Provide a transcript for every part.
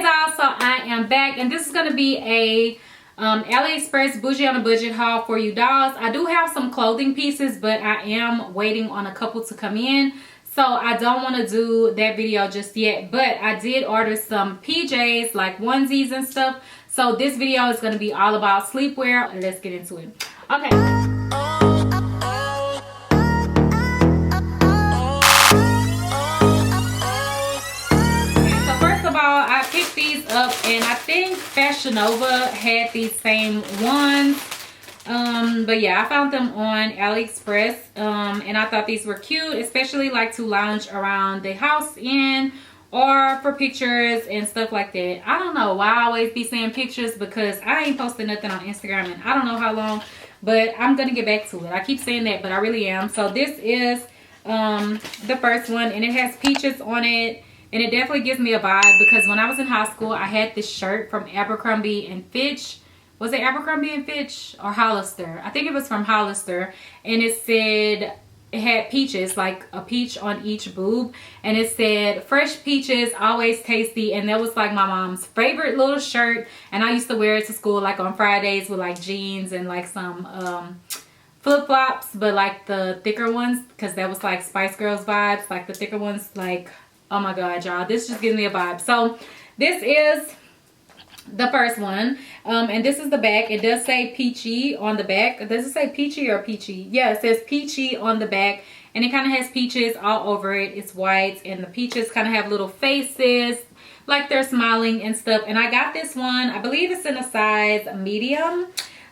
y'all, so I am back, and this is going to be a Aliexpress Boujee on a Budget haul for you dolls. I do have some clothing pieces, but I am waiting on a couple to come in, so I don't want to do that video just yet. But I did order some PJs, like onesies and stuff, so this video is going to be all about sleepwear. Let's get into it. Okay. I picked these up, and I think Fashion Nova had these same ones, but yeah, I found them on AliExpress, and I thought these were cute, especially like to lounge around the house in, or for pictures and stuff like that. I don't know why I always be saying pictures, because I ain't posted nothing on Instagram and I don't know how long, but I'm gonna get back to it. I keep saying that, but I really am. So this is the first one, and it has peaches on it. And it definitely gives me a vibe, because when I was in high school, I had this shirt from Abercrombie and Fitch. Was it Abercrombie and Fitch or Hollister? I think it was from Hollister. And it said, it had peaches, like a peach on each boob. And it said, fresh peaches, always tasty. And that was like my mom's favorite little shirt. And I used to wear it to school like on Fridays with like jeans and like some flip-flops. But like the thicker ones, because that was like Spice Girls vibes. Like the thicker ones, like... oh my god, y'all, this just gives me a vibe. So this is the first one, and this is the back. It does say peachy on the back. Does it say peachy or peachy? Yeah, it says peachy on the back, and it kind of has peaches all over it. It's white, and the peaches kind of have little faces like they're smiling and stuff. And I got this one, I believe it's in a size medium.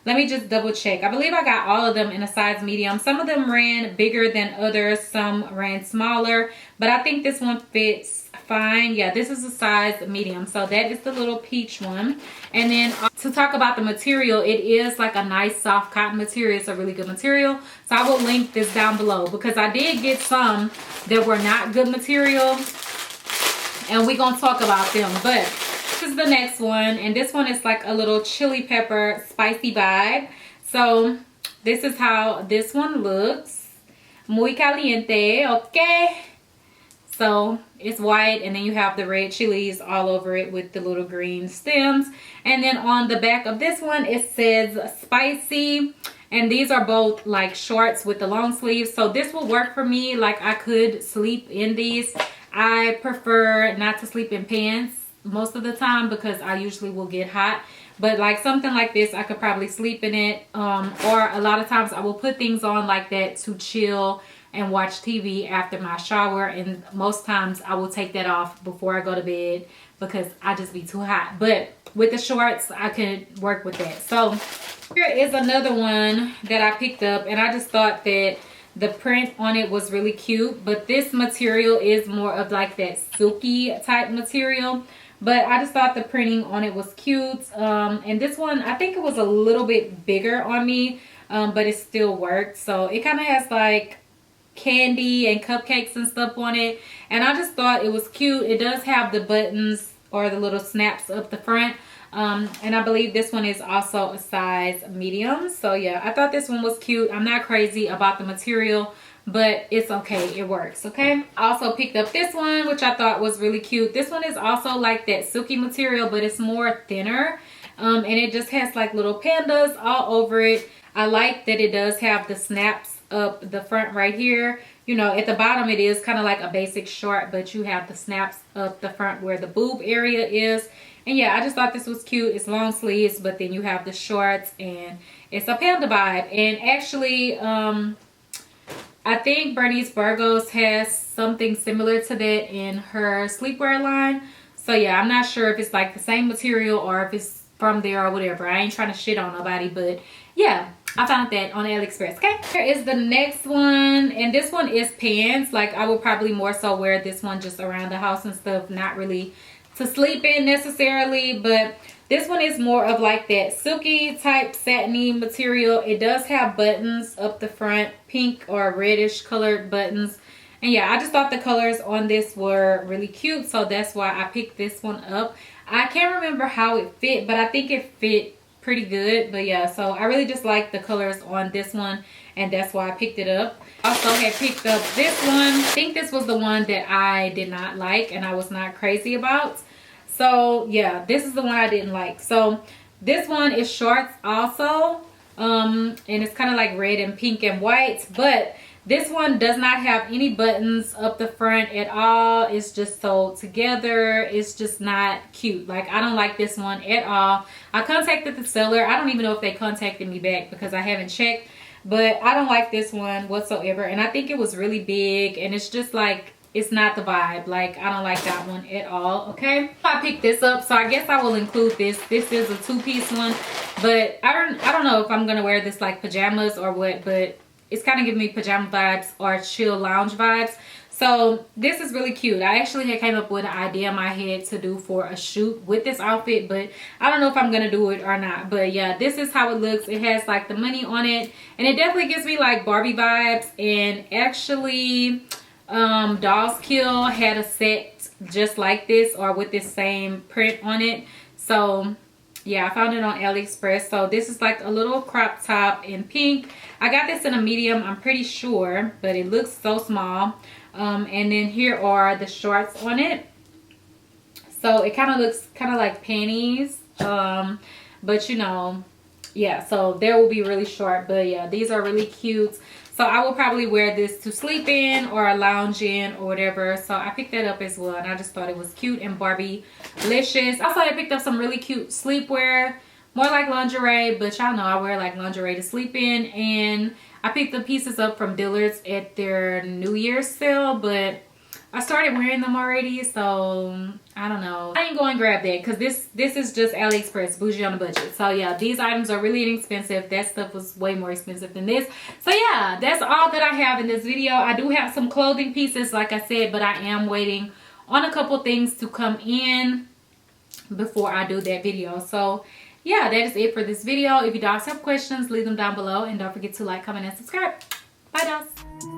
Let me just double check. I believe I got all of them in a size medium. Some of them ran bigger than others. Some ran smaller. But I think this one fits fine. Yeah, this is a size medium. So that is the little peach one. And then to talk about the material, it is like a nice soft cotton material. It's a really good material. So I will link this down below, because I did get some that were not good material. And we're going to talk about them. But... this is the next one, and this one is like a little chili pepper spicy vibe. So this is how this one looks. Muy caliente, okay? So it's white, and then you have the red chilies all over it with the little green stems. And then on the back of this one, it says spicy. And these are both like shorts with the long sleeves. So this will work for me. Like I could sleep in these. I prefer not to sleep in pants most of the time, because I usually will get hot. But like something like this, I could probably sleep in it, or a lot of times I will put things on like that to chill and watch TV after my shower, and most times I will take that off before I go to bed, because I just be too hot. But with the shorts, I could work with that. So here is another one that I picked up, and I just thought that the print on it was really cute. But this material is more of like that silky type material. But I just thought the printing on it was cute. And this one, I think it was a little bit bigger on me, but it still worked. So it kind of has like candy and cupcakes and stuff on it. And I just thought it was cute. It does have the buttons or the little snaps up the front. And I believe this one is also a size medium. So yeah, I thought this one was cute. I'm not crazy about the material, but it's okay, it works. Okay, I also picked up this one, which I thought was really cute. This one is also like that silky material, but it's more thinner, and it just has like little pandas all over it. I like that it does have the snaps up the front right here. You know, at the bottom it is kind of like a basic short, but you have the snaps up the front where the boob area is. And yeah, I just thought this was cute. It's long sleeves, but then you have the shorts, and it's a panda vibe. And actually I think Bernice Burgos has something similar to that in her sleepwear line. So yeah, I'm not sure if it's like the same material or if it's from there or whatever. I ain't trying to shit on nobody, but yeah, I found that on AliExpress. Okay, here is the next one, and this one is pants. Like I would probably more so wear this one just around the house and stuff, not really to sleep in necessarily. But this one is more of like that silky type satiny material. It does have buttons up the front, pink or reddish colored buttons. And yeah, I just thought the colors on this were really cute, so that's why I picked this one up. I can't remember how it fit, but I think it fit pretty good. But yeah, so I really just like the colors on this one, and that's why I picked it up. Also had picked up this one. I think this was the one that I did not like and I was not crazy about. So yeah, this is the one I didn't like. So this one is shorts also, and it's kind of like red and pink and white, but this one does not have any buttons up the front at all. It's just sewed together. It's just not cute. Like, I don't like this one at all. I contacted the seller. I don't even know if they contacted me back because I haven't checked, but I don't like this one whatsoever. And I think it was really big, and it's just like, it's not the vibe. Like, I don't like that one at all. Okay, I picked this up, so I guess I will include this. This is a 2-piece one, but I don't know if I'm gonna wear this like pajamas or what, but it's kind of giving me pajama vibes or chill lounge vibes. So this is really cute. I actually had came up with an idea in my head to do for a shoot with this outfit, but I don't know if I'm gonna do it or not. But yeah, this is how it looks. It has like the money on it, and it definitely gives me like Barbie vibes. And actually Dolls Kill had a set just like this, or with this same print on it. So yeah, I found it on Aliexpress. So this is like a little crop top in pink. I got this in a medium, I'm pretty sure, but it looks so small. And then here are the shorts on it. So it kind of looks kind of like panties, but you know, yeah, so they will be really short. But yeah, these are really cute. So I will probably wear this to sleep in or lounge in or whatever. So I picked that up as well, and I just thought it was cute and Barbie-licious. Also, I picked up some really cute sleepwear, more like lingerie, but y'all know I wear like lingerie to sleep in. And I picked the pieces up from Dillard's at their New Year's sale, but I started wearing them already, so I don't know. I ain't going to grab that because this is just AliExpress, bougie on a budget. So yeah, these items are really inexpensive. That stuff was way more expensive than this. So yeah, that's all that I have in this video. I do have some clothing pieces, like I said, but I am waiting on a couple things to come in before I do that video. So yeah, that is it for this video. If you guys have questions, leave them down below, and don't forget to like, comment, and subscribe. Bye guys.